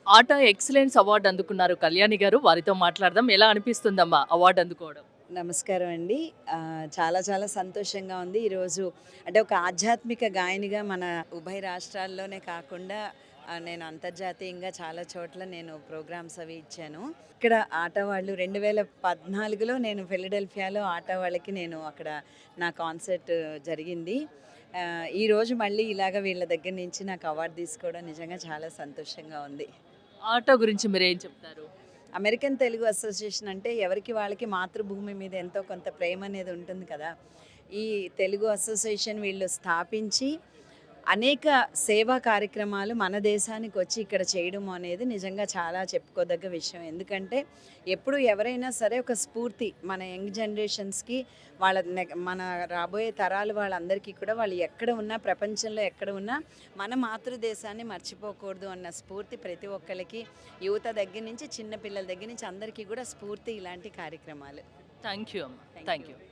ఆటా excellence award అందుకున్నారు కళ్యాణి గారు. వారితో మాట్లాడదాం. ఎలా అనిపిస్తుందమ్మా అవార్డ్ అందుకోవడం? నమస్కారం అండి. చాలా చాలా సంతోషంగా ఉంది. ఈరోజు అంటే ఒక ఆధ్యాత్మిక గాయనిగా మన ఉభయ రాష్ట్రాల్లోనే కాకుండా నేను అంతర్జాతీయంగా చాలా చోట్ల నేను ప్రోగ్రామ్స్ అవి ఇచ్చాను. ఇక్కడ ఆటా వాళ్ళు 2014లో నేను ఫిలడెల్ఫియాలో ఆటా వాళ్ళకి నేను అక్కడ నా కాన్సర్ట్ జరిగింది. ఈరోజు మళ్ళీ ఇలాగ వీళ్ళ దగ్గర నుంచి నాకు అవార్డు తీసుకోవడం నిజంగా చాలా సంతోషంగా ఉంది. ఆటా గురించి మీరేం చెప్తారు? అమెరికన్ తెలుగు అసోసియేషన్ అంటే ఎవరికి వాళ్ళకి మాతృభూమి మీద ఎంతో కొంత ప్రేమ అనేది ఉంటుంది కదా. ఈ తెలుగు అసోసియేషన్ వీళ్ళు స్థాపించి అనేక సేవా కార్యక్రమాలు మన దేశానికి వచ్చి ఇక్కడ చేయడం అనేది నిజంగా చాలా చెప్పుకోదగ్గ విషయం. ఎందుకంటే ఎప్పుడు ఎవరైనా సరే ఒక స్ఫూర్తి మన యంగ్ జనరేషన్స్కి మన రాబోయే తరాలు వాళ్ళందరికీ కూడా వాళ్ళు ఎక్కడ ఉన్నా ప్రపంచంలో ఎక్కడ ఉన్నా మన మాతృదేశాన్ని మర్చిపోకూడదు అన్న స్ఫూర్తి ప్రతి ఒక్కరికి, యువత దగ్గర నుంచి చిన్న పిల్లల దగ్గర నుంచి అందరికీ కూడా స్ఫూర్తి ఇలాంటి కార్యక్రమాలు. థ్యాంక్ యూ అమ్మా. Thank thank you. యూ.